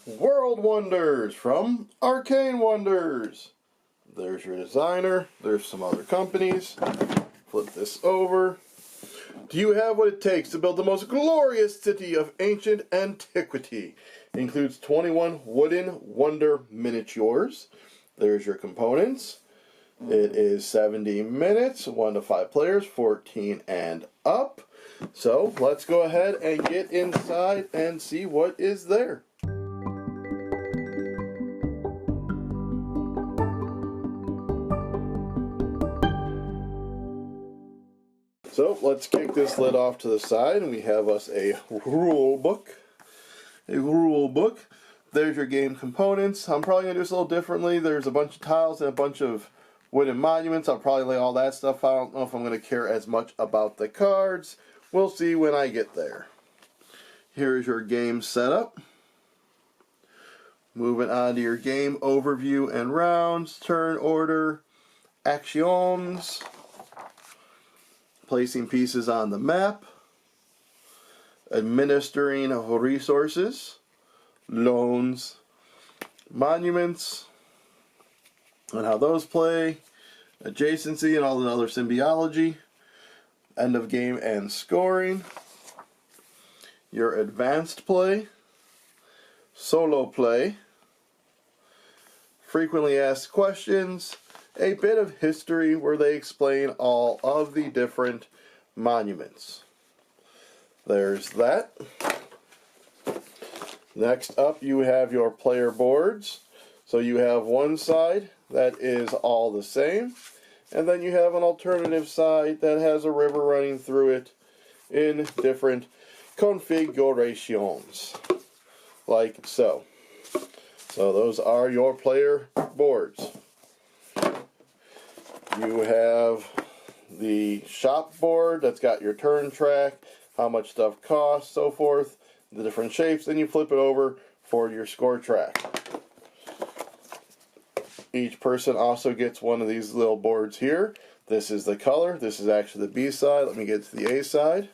World Wonders from Arcane Wonders. There's your designer. There's some other companies. Flip this over. Do you have what it takes to build the most glorious city of ancient antiquity? It includes 21 wooden wonder miniatures. There's your components. It is 70 minutes, 1 to 5 players, 14 and up. So let's go ahead and get inside and see what is there. So let's kick this lid off to the side, and we have us a rule book. There's your game components. I'm probably going to do this a little differently. There's a bunch of tiles and a bunch of wooden monuments. I'll probably lay all that stuff out. I don't know if I'm going to care as much about the cards. We'll see when I get there. Here's your game setup. Moving on to your game overview and rounds, turn order, actions, placing pieces on the map, administering resources, loans, monuments, and how those play, adjacency and all the other symbiology, end of game and scoring, your advanced play, solo play, frequently asked questions, a bit of history where they explain all of the different monuments. There's that. Next up, you have your player boards. So you have one side that is all the same, and then you have an alternative side that has a river running through it in different configurations, like so. So those are your player boards. You have the shop board that's got your turn track, how much stuff costs, so forth, the different shapes, then you flip it over for your score track. Each person also gets one of these little boards here. This is the color. This is actually the B side. Let me get to the A side.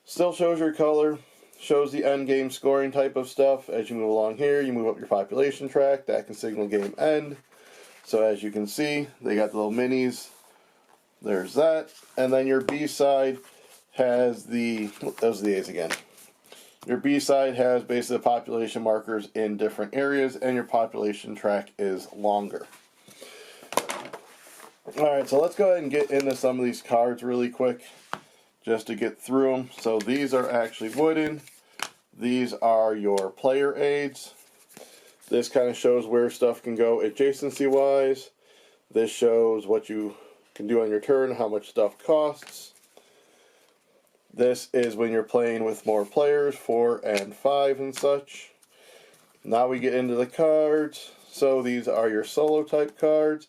Still shows your color, shows the end game scoring type of stuff. As you move along here, you move up your population track. That can signal game end. So as you can see, they got the little minis. There's that. And then your B side has those are the A's again. Your B side has basically the population markers in different areas, and your population track is longer. Alright, so let's go ahead and get into some of these cards really quick, just to get through them. So these are actually wooden. These are your player aids. This kind of shows where stuff can go adjacency-wise. This shows what you can do on your turn, how much stuff costs. This is when you're playing with more players, 4 and 5 and such. Now we get into the cards. So these are your solo type cards.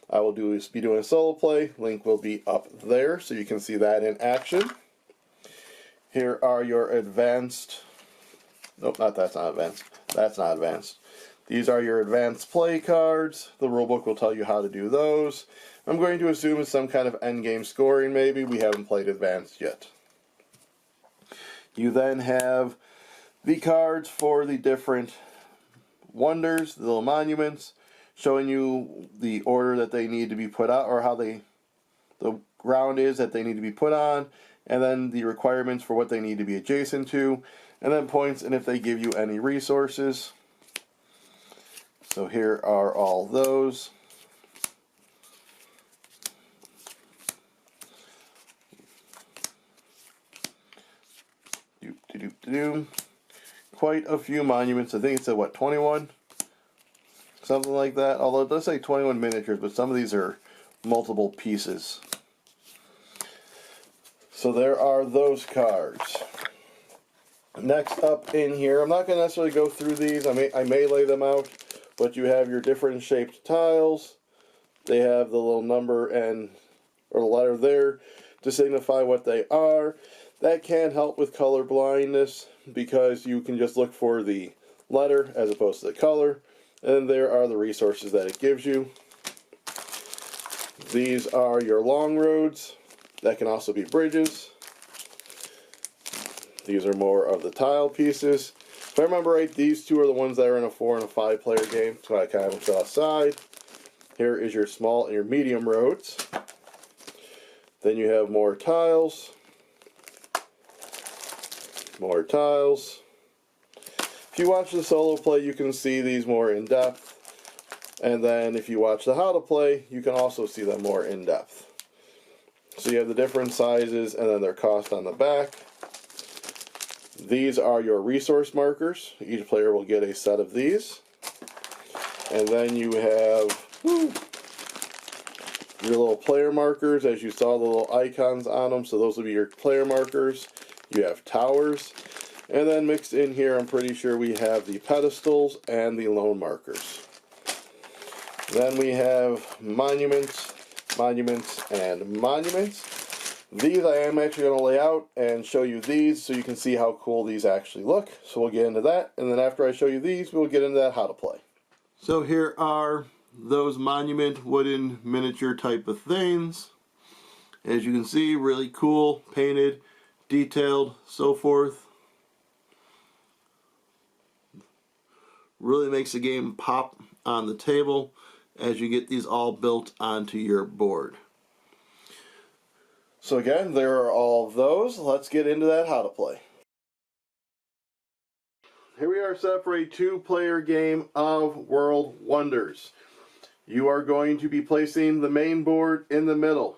I will be doing a solo play. Link will be up there so you can see that in action. Here are your advanced. Nope, that's not advanced. That's not advanced. These are your advanced play cards. The rulebook will tell you how to do those. I'm going to assume it's some kind of endgame scoring maybe. We haven't played advanced yet. You then have the cards for the different wonders, the little monuments, showing you the order that they need to be put out, or how the ground is that they need to be put on, and then the requirements for what they need to be adjacent to, and then points and if they give you any resources. So here are all those. Quite a few monuments. I think it's at what, 21? Something like that. Although it does say 21 miniatures, but some of these are multiple pieces. So there are those cards. Next up in here, I'm not going to necessarily go through these. I may lay them out, but you have your different shaped tiles. They have the little number or the letter there to signify what they are. That can help with color blindness because you can just look for the letter as opposed to the color. And there are the resources that it gives you. These are your long roads. That can also be bridges. These are more of the tile pieces. If I remember right, these two are the ones that are in a 4 and a 5 player game, so I kind of have them aside. Here is your small and your medium roads. Then you have more tiles. More tiles. If you watch the solo play, you can see these more in depth. And then if you watch the how to play, you can also see them more in depth. So you have the different sizes and then their cost on the back. These are your resource markers. Each player will get a set of these. And then you have your little player markers. As you saw, the little icons on them. So those will be your player markers. You have towers. And then mixed in here, I'm pretty sure we have the pedestals and the lone markers. Then we have monuments, monuments, and monuments. These I am actually going to lay out and show you these so you can see how cool these actually look. So we'll get into that, and then after I show you these, we'll get into that how to play. So here are those monument wooden miniature type of things. As you can see, really cool, painted, detailed, so forth. Really makes the game pop on the table as you get these all built onto your board. So again, there are all of those. Let's get into that how to play. Here we are set for a 2-player game of World Wonders. You are going to be placing the main board in the middle.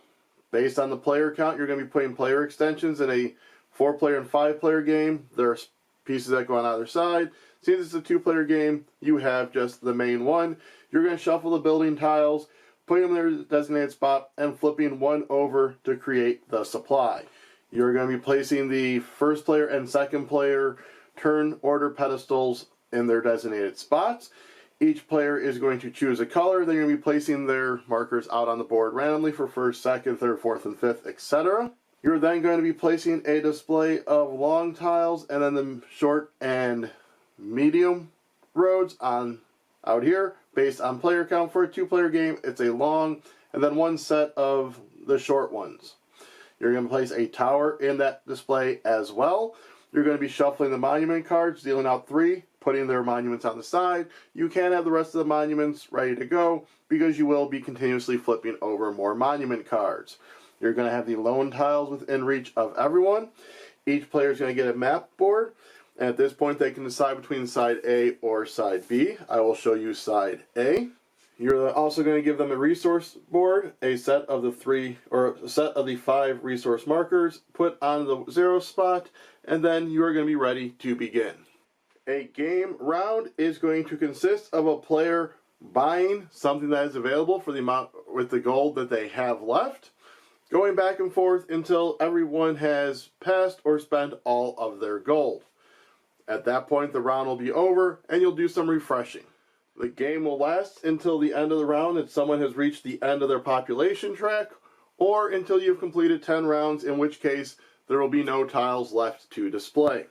Based on the player count, you're going to be putting player extensions in a 4-player and 5-player game. There are pieces that go on either side. Since it's a 2-player game, you have just the main one. You're going to shuffle the building tiles, putting them in their designated spot, and flipping one over to create the supply. You're going to be placing the 1st player and 2nd player turn order pedestals in their designated spots. Each player is going to choose a color. They're going to be placing their markers out on the board randomly for 1st, 2nd, 3rd, 4th, and 5th, etc. You're then going to be placing a display of long tiles and then the short and medium roads on out here based on player count. For a 2-player game, it's a long and then one set of the short ones. You're going to place a tower in that display as well. You're going to be shuffling the monument cards, dealing out 3, putting their monuments on the side. You can have the rest of the monuments ready to go because you will be continuously flipping over more monument cards. You're going to have the lone tiles within reach of everyone. Each player is going to get a map board. And at this point, they can decide between side A or side B. I will show you side A. You're also going to give them a resource board, a set of the 5 resource markers, put on the 0 spot, and then you are going to be ready to begin. A game round is going to consist of a player buying something that is available for the amount with the gold that they have left, going back and forth until everyone has passed or spent all of their gold. At that point, the round will be over, and you'll do some refreshing. The game will last until the end of the round if someone has reached the end of their population track, or until you've completed 10 rounds, in which case there will be no tiles left to display.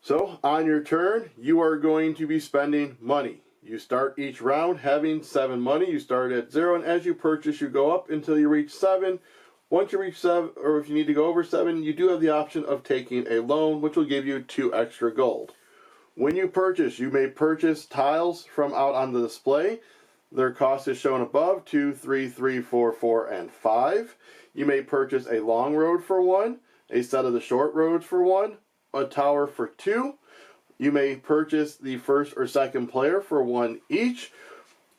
So, on your turn, you are going to be spending money. You start each round having 7 money. You start at 0, and as you purchase, you go up until you reach 7. Once you reach 7, or if you need to go over 7, you do have the option of taking a loan, which will give you 2 extra gold. When you purchase, you may purchase tiles from out on the display. Their cost is shown above, 2, 3, 3, 4, 4, and 5. You may purchase a long road for 1, a set of the short roads for 1, a tower for 2. You may purchase the 1st or 2nd player for 1 each,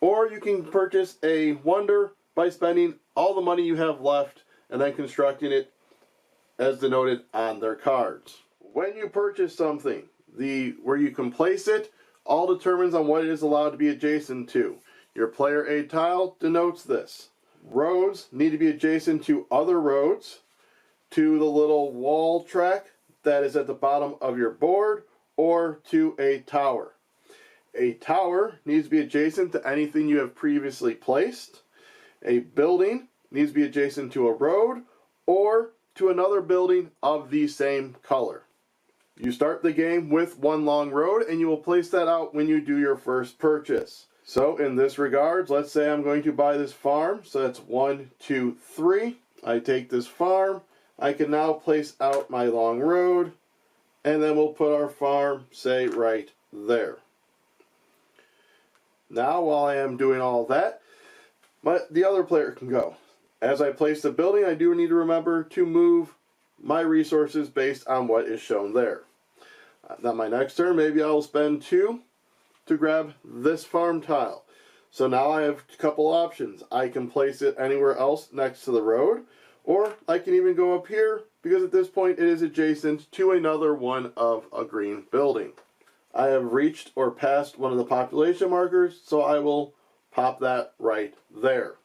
or you can purchase a wonder by spending all the money you have left and then constructing it as denoted on their cards. When you purchase something, where you can place it all determines on what it is allowed to be adjacent to. Your player aid tile denotes this. Roads need to be adjacent to other roads, to the little wall track that is at the bottom of your board, or to a tower. A tower needs to be adjacent to anything you have previously placed. A building needs to be adjacent to a road or to another building of the same color. You start the game with 1 long road, and you will place that out when you do your first purchase. So in this regards, let's say I'm going to buy this farm. So that's 1, 2, 3. I take this farm. I can now place out my long road, and then we'll put our farm, say, right there. Now, while I am doing all that, the other player can go. As I place the building, I do need to remember to move my resources based on what is shown there. Now my next turn, maybe I'll spend 2 to grab this farm tile. So now I have a couple options. I can place it anywhere else next to the road, or I can even go up here, because at this point it is adjacent to another one of a green building. I have reached or passed one of the population markers, so I will pop that right there.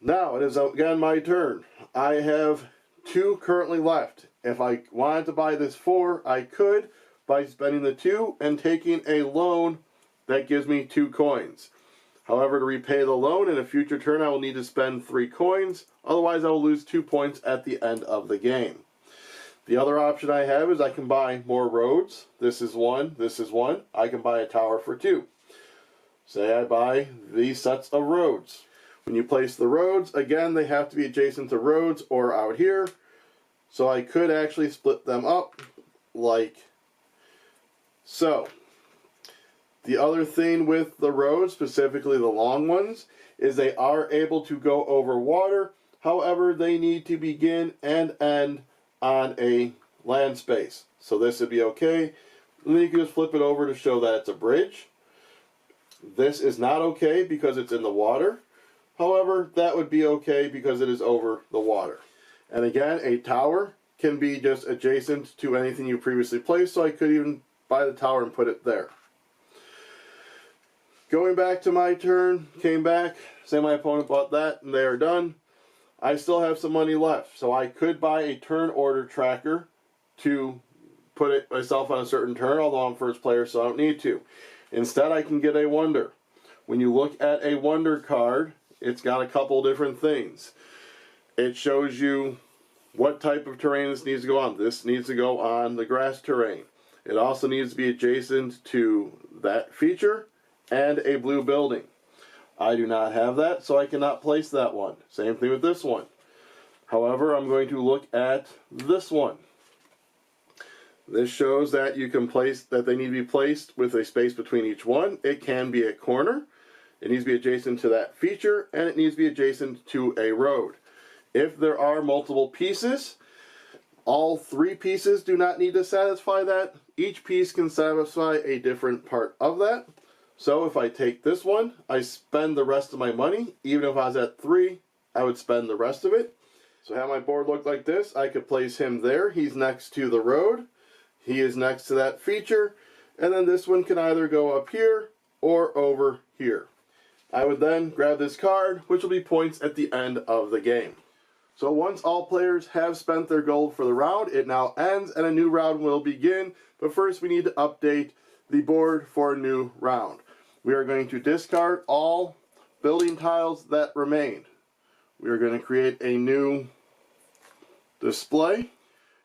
Now it is again my turn. I have 2 currently left. If I wanted to buy this 4, I could by spending the 2 and taking a loan that gives me 2 coins. However, to repay the loan in a future turn, I will need to spend 3 coins. Otherwise, I will lose 2 points at the end of the game. The other option I have is I can buy more roads. This is 1, this is 1. I can buy a tower for 2. Say I buy these sets of roads. When you place the roads, again, they have to be adjacent to roads or out here. So I could actually split them up like so. The other thing with the roads, specifically the long ones, is they are able to go over water. However, they need to begin and end on a land space. So this would be okay. And then you can just flip it over to show that it's a bridge. This is not okay because it's in the water. However, that would be okay because it is over the water. And again, a tower can be just adjacent to anything you previously placed, so I could even buy the tower and put it there. Going back to my turn, came back, say my opponent bought that, and they are done. I still have some money left, so I could buy a turn order tracker to put it myself on a certain turn, although I'm first player, so I don't need to. Instead, I can get a wonder. When you look at a wonder card, it's got a couple different things. It shows you what type of terrain this needs to go on. This needs to go on the grass terrain. It also needs to be adjacent to that feature and a blue building. I do not have that, so I cannot place that one. Same thing with this one. However, I'm going to look at this one. This shows that you can place, that they need to be placed with a space between each one. It can be a corner. It needs to be adjacent to that feature, and it needs to be adjacent to a road. If there are multiple pieces, all 3 pieces do not need to satisfy that. Each piece can satisfy a different part of that. So if I take this one, I spend the rest of my money. Even if I was at 3, I would spend the rest of it. So have my board look like this. I could place him there. He's next to the road. He is next to that feature. And then this one can either go up here or over here. I would then grab this card, which will be points at the end of the game. So once all players have spent their gold for the round, it now ends and a new round will begin. But first we need to update the board for a new round. We are going to discard all building tiles that remain. We are going to create a new display.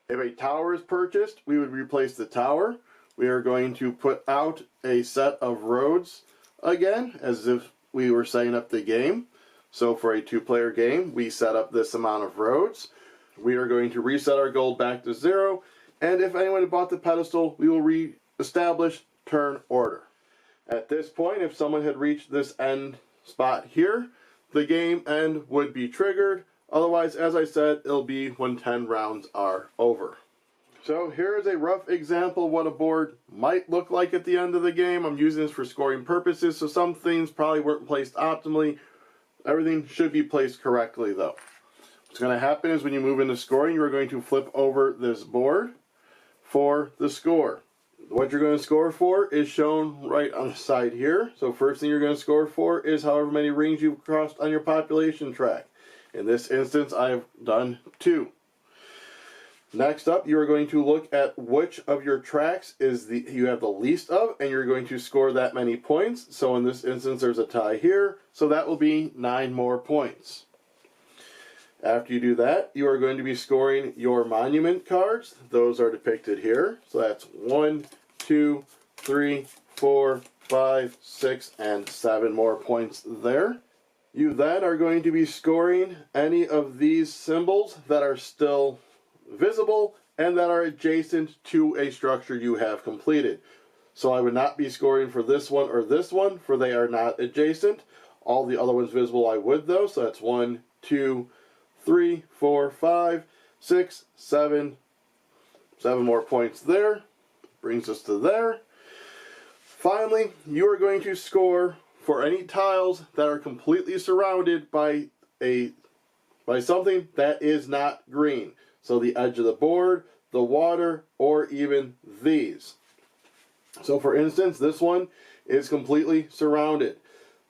If a tower is purchased, we would replace the tower. We are going to put out a set of roads again, as if we were setting up the game. So for a 2-player game, we set up this amount of roads. We are going to reset our gold back to 0. And if anyone had bought the pedestal, we will re-establish turn order. At this point, if someone had reached this end spot here, the game end would be triggered. Otherwise, as I said, it'll be when 10 rounds are over. So here is a rough example of what a board might look like at the end of the game. I'm using this for scoring purposes, so some things probably weren't placed optimally. Everything should be placed correctly, though. What's going to happen is when you move into scoring, you're going to flip over this board for the score. What you're going to score for is shown right on the side here. So first thing you're going to score for is however many rings you've crossed on your population track. In this instance, I've done 2. Next up, you are going to look at which of your tracks you have the least of, and you're going to score that many points. So in this instance, there's a tie here, so that will be 9 more points. After you do that, you are going to be scoring your monument cards. Those are depicted here. So that's 1, 2, 3, 4, 5, 6, and 7 more points there. You then are going to be scoring any of these symbols that are still visible and that are adjacent to a structure you have completed. So I would not be scoring for this one or this one, for they are not adjacent. All the other ones visible I would though, so that's 1, 2, 3, 4, 5, 6, 7. 7 more points there. Brings us to there. Finally, you are going to score for any tiles that are completely surrounded by something that is not green. So the edge of the board, the water, or even these. So for instance, this one is completely surrounded.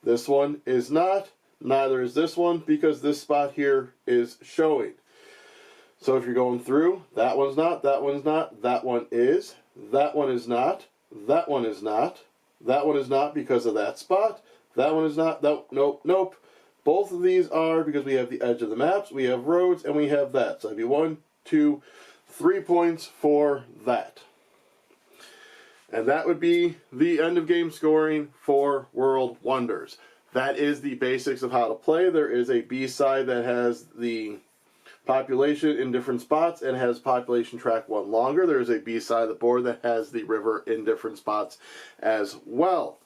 This one is not. Neither is this one, because this spot here is showing. So if you're going through, that one's not, that one's not, that one is, that one is not, that one is not, that one is not because of that spot, that one is not, nope, nope, nope. Both of these are because we have the edge of the maps, we have roads, and we have that. So that'd be 1, 2, 3 points for that. And that would be the end of game scoring for World Wonders. That is the basics of how to play. There is a B side that has the population in different spots and has population track 1 longer. There is a B side of the board that has the river in different spots as well.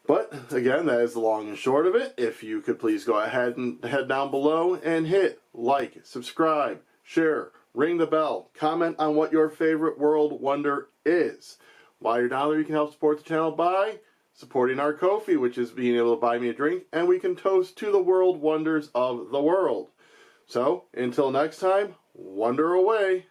But again, that is the long and short of it. If you could please go ahead and head down below and hit like, subscribe, share, ring the bell, comment on what your favorite World Wonder is. While you're down there, you can help support the channel by supporting our Ko-fi, which is being able to buy me a drink, and we can toast to the World Wonders of the world. So, until next time, wonder away.